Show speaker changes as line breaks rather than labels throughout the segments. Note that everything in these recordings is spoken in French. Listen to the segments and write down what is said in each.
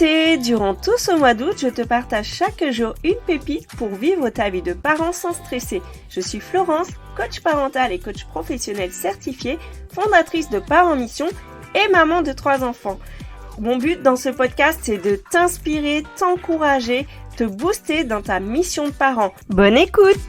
beauté! Durant tout ce mois d'août, je te partage chaque jour une pépite pour vivre ta vie de parent sans stresser. Je suis Florence, coach parental et coach professionnel certifié, fondatrice de Parents Mission et maman de 3 enfants. Mon but dans ce podcast, c'est de t'inspirer, t'encourager, te booster dans ta mission de parent. Bonne écoute!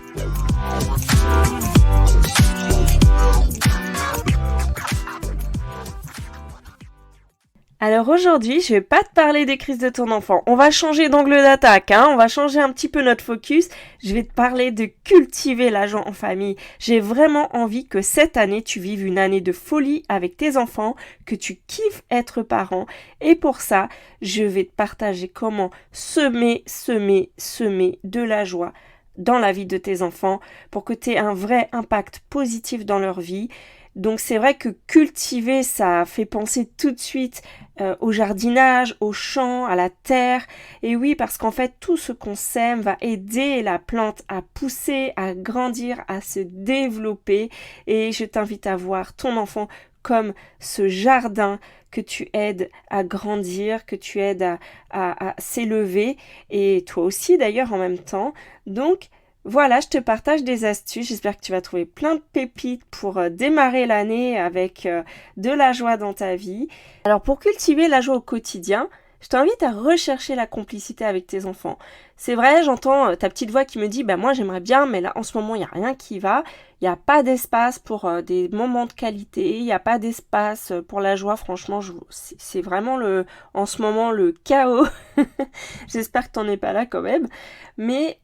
Alors aujourd'hui, je vais pas te parler des crises de ton enfant. On va changer d'angle d'attaque, on va changer un petit peu notre focus. Je vais te parler de cultiver la joie en famille. J'ai vraiment envie que cette année, tu vives une année de folie avec tes enfants, que tu kiffes être parent. Et pour ça, je vais te partager comment semer de la joie dans la vie de tes enfants pour que tu aies un vrai impact positif dans leur vie. Donc c'est vrai que cultiver, ça fait penser tout de suite au jardinage, au champ, à la terre. Et oui, parce qu'en fait, tout ce qu'on sème va aider la plante à pousser, à grandir, à se développer. Et je t'invite à voir ton enfant comme ce jardin que tu aides à grandir, que tu aides à s'élever. Et toi aussi d'ailleurs en même temps. Donc, voilà, je te partage des astuces. J'espère que tu vas trouver plein de pépites pour démarrer l'année avec de la joie dans ta vie. Alors pour cultiver la joie au quotidien, je t'invite à rechercher la complicité avec tes enfants. C'est vrai, j'entends ta petite voix qui me dit « moi j'aimerais bien, mais là en ce moment il n'y a rien qui va. Il n'y a pas d'espace pour des moments de qualité, il n'y a pas d'espace pour la joie. Franchement, c'est vraiment en ce moment le chaos. » J'espère que tu n'en es pas là quand même. Mais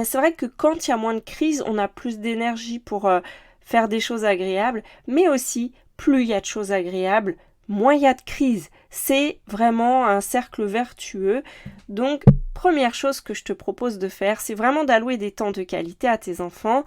c'est vrai que quand il y a moins de crises, on a plus d'énergie pour faire des choses agréables, mais aussi, plus il y a de choses agréables, moins il y a de crises. C'est vraiment un cercle vertueux. Donc, première chose que je te propose de faire, c'est vraiment d'allouer des temps de qualité à tes enfants,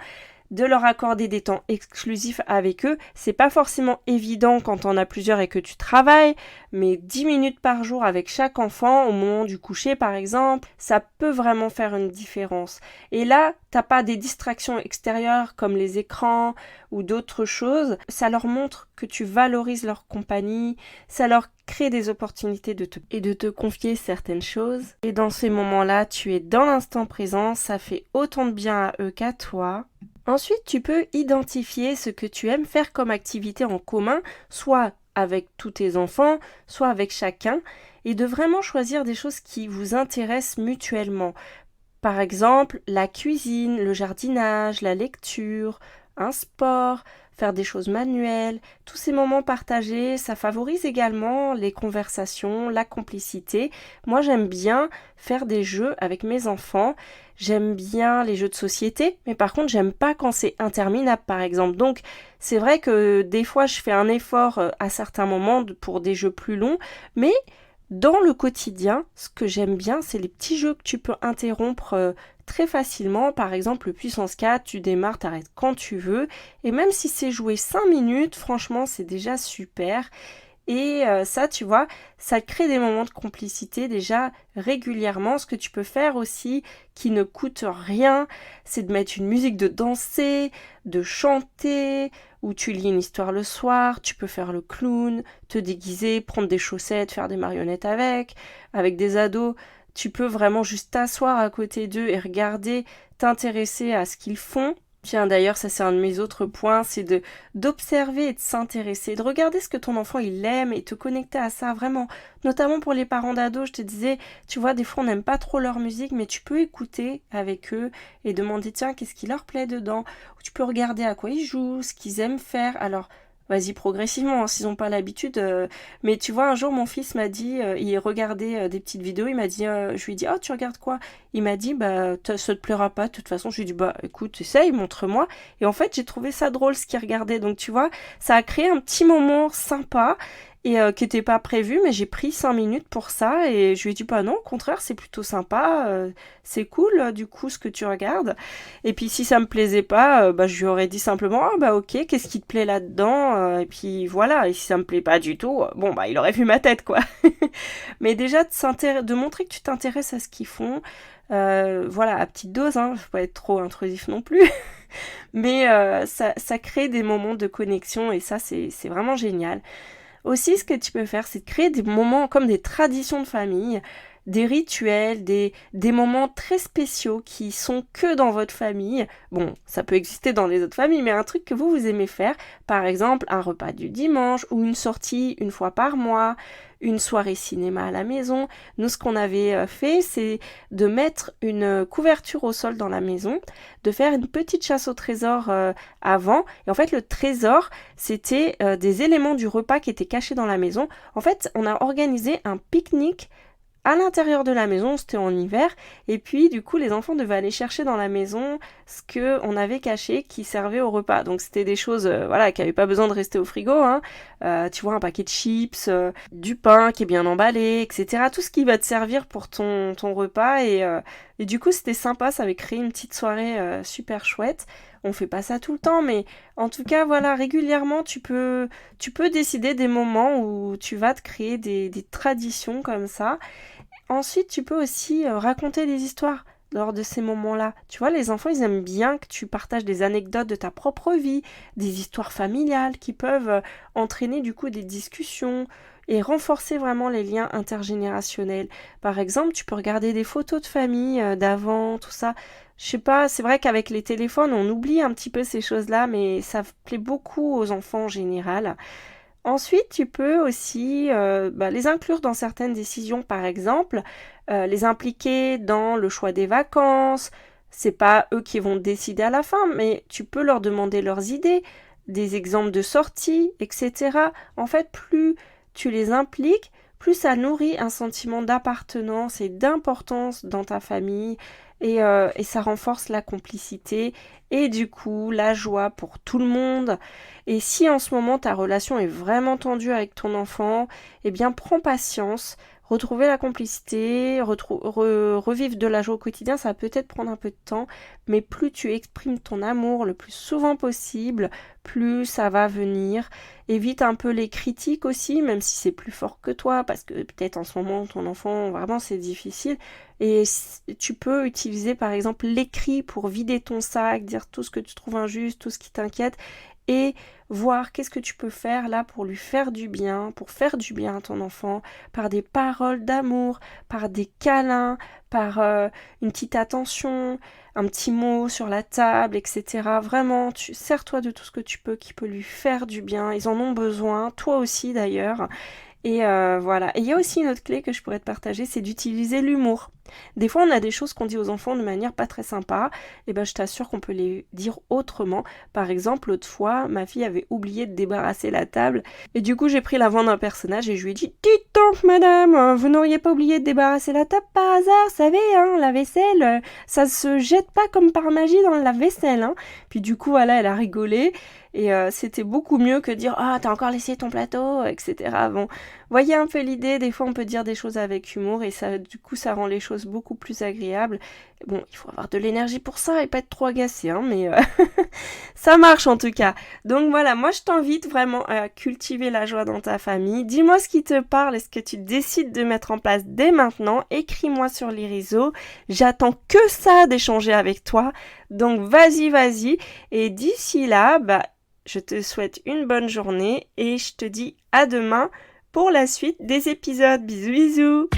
de leur accorder des temps exclusifs avec eux. C'est pas forcément évident quand on a plusieurs et que tu travailles, mais 10 minutes par jour avec chaque enfant, au moment du coucher par exemple, ça peut vraiment faire une différence. Et là, t'as pas des distractions extérieures comme les écrans ou d'autres choses. Ça leur montre que tu valorises leur compagnie, ça leur crée des opportunités de te confier certaines choses. Et dans ces moments-là, tu es dans l'instant présent, ça fait autant de bien à eux qu'à toi. Ensuite, tu peux identifier ce que tu aimes faire comme activité en commun, soit avec tous tes enfants, soit avec chacun, et de vraiment choisir des choses qui vous intéressent mutuellement. Par exemple, la cuisine, le jardinage, la lecture, un sport, faire des choses manuelles. Tous ces moments partagés, ça favorise également les conversations, la complicité. Moi, j'aime bien faire des jeux avec mes enfants. J'aime bien les jeux de société, mais par contre, j'aime pas quand c'est interminable, par exemple. Donc, c'est vrai que des fois, je fais un effort à certains moments pour des jeux plus longs, mais dans le quotidien, ce que j'aime bien, c'est les petits jeux que tu peux interrompre très facilement. Par exemple, le puissance 4, tu démarres, t'arrêtes quand tu veux. Et même si c'est joué 5 minutes, franchement, c'est déjà super. Et ça, tu vois, ça crée des moments de complicité déjà régulièrement. Ce que tu peux faire aussi, qui ne coûte rien, c'est de mettre une musique de danser, de chanter, ou tu lis une histoire le soir, tu peux faire le clown, te déguiser, prendre des chaussettes, faire des marionnettes avec des ados. Tu peux vraiment juste t'asseoir à côté d'eux et regarder, t'intéresser à ce qu'ils font. Tiens, d'ailleurs, ça c'est un de mes autres points, c'est d'observer et de s'intéresser, de regarder ce que ton enfant il aime et te connecter à ça vraiment. Notamment pour les parents d'ados, je te disais, tu vois, des fois on n'aime pas trop leur musique, mais tu peux écouter avec eux et demander, tiens, qu'est-ce qui leur plaît dedans? Ou tu peux regarder à quoi ils jouent, ce qu'ils aiment faire. Alors, vas-y progressivement, s'ils n'ont pas l'habitude. Mais tu vois, un jour, mon fils m'a dit, il regardait des petites vidéos, il m'a dit, je lui ai dit, oh, tu regardes quoi? Il m'a dit, ça te plaira pas, de toute façon. Je lui ai dit, écoute, essaye, montre-moi. Et en fait, j'ai trouvé ça drôle, ce qu'il regardait. Donc, tu vois, ça a créé un petit moment sympa et qui n'était pas prévu, mais j'ai pris 5 minutes pour ça et je lui ai dit non, au contraire, c'est plutôt sympa, c'est cool du coup ce que tu regardes. Et puis si ça me plaisait pas, je lui aurais dit simplement ok, qu'est-ce qui te plaît là-dedans, et puis voilà. Et si ça me plaît pas du tout, il aurait vu ma tête quoi. Mais déjà de montrer que tu t'intéresses à ce qu'ils font, à petite dose, faut pas être trop intrusif non plus. Mais ça crée des moments de connexion et ça c'est vraiment génial. Aussi, ce que tu peux faire, c'est de créer des moments comme des traditions de famille, des rituels, des moments très spéciaux qui sont que dans votre famille. Bon, ça peut exister dans les autres familles, mais un truc que vous aimez faire, par exemple un repas du dimanche ou une sortie une fois par mois, une soirée cinéma à la maison. Nous, ce qu'on avait fait, c'est de mettre une couverture au sol dans la maison, de faire une petite chasse au trésor avant. Et en fait, le trésor, c'était des éléments du repas qui étaient cachés dans la maison. En fait, on a organisé un pique-nique à l'intérieur de la maison, c'était en hiver, et puis du coup les enfants devaient aller chercher dans la maison ce que on avait caché qui servait au repas. Donc c'était des choses voilà, qui n'avaient pas besoin de rester au frigo, hein. Tu vois, un paquet de chips, du pain qui est bien emballé, etc. Tout ce qui va te servir pour ton repas, et du coup c'était sympa, ça avait créé une petite soirée super chouette. On fait pas ça tout le temps, mais en tout cas, voilà, régulièrement, tu peux décider des moments où tu vas te créer des traditions comme ça. Ensuite, tu peux aussi raconter des histoires lors de ces moments-là. Tu vois, les enfants, ils aiment bien que tu partages des anecdotes de ta propre vie, des histoires familiales qui peuvent entraîner du coup des discussions et renforcer vraiment les liens intergénérationnels. Par exemple, tu peux regarder des photos de famille d'avant, tout ça. Je sais pas, c'est vrai qu'avec les téléphones, on oublie un petit peu ces choses-là, mais ça plaît beaucoup aux enfants en général. Ensuite, tu peux aussi les inclure dans certaines décisions, par exemple, les impliquer dans le choix des vacances. C'est pas eux qui vont décider à la fin, mais tu peux leur demander leurs idées, des exemples de sorties, etc. En fait, plus tu les impliques, plus ça nourrit un sentiment d'appartenance et d'importance dans ta famille, et ça renforce la complicité et du coup la joie pour tout le monde. Et si en ce moment ta relation est vraiment tendue avec ton enfant, eh bien prends patience. Retrouver la complicité, revivre de la joie au quotidien, ça va peut-être prendre un peu de temps, mais plus tu exprimes ton amour le plus souvent possible, plus ça va venir. Évite un peu les critiques aussi, même si c'est plus fort que toi, parce que peut-être en ce moment ton enfant, vraiment c'est difficile. Et tu peux utiliser par exemple l'écrit pour vider ton sac, dire tout ce que tu trouves injuste, tout ce qui t'inquiète, et voir qu'est-ce que tu peux faire là pour lui faire du bien, pour faire du bien à ton enfant, par des paroles d'amour, par des câlins, par une petite attention, un petit mot sur la table, etc. Vraiment, sers-toi de tout ce que tu peux qui peut lui faire du bien. Ils en ont besoin, toi aussi d'ailleurs. Et voilà. Et il y a aussi une autre clé que je pourrais te partager, c'est d'utiliser l'humour. Des fois, on a des choses qu'on dit aux enfants de manière pas très sympa. Et ben, je t'assure qu'on peut les dire autrement. Par exemple, l'autre fois, ma fille avait oublié de débarrasser la table. Et du coup, j'ai pris la voix d'un personnage et je lui ai dit: dites donc, madame, vous n'auriez pas oublié de débarrasser la table par hasard, savez, hein, la vaisselle, ça se jette pas comme par magie dans la vaisselle, hein. Puis du coup, voilà, elle a rigolé. Et c'était beaucoup mieux que dire: ah, t'as encore laissé ton plateau, etc. Bon, voyez un peu l'idée, des fois on peut dire des choses avec humour et ça, du coup, ça rend les choses beaucoup plus agréables. Bon, il faut avoir de l'énergie pour ça et pas être trop agacé, hein, mais ça marche en tout cas. Donc voilà, moi je t'invite vraiment à cultiver la joie dans ta famille. Dis-moi ce qui te parle et ce que tu décides de mettre en place dès maintenant. Écris-moi sur les réseaux. J'attends que ça d'échanger avec toi. Donc vas-y. Et d'ici là, je te souhaite une bonne journée et je te dis à demain pour la suite des épisodes. Bisous bisous.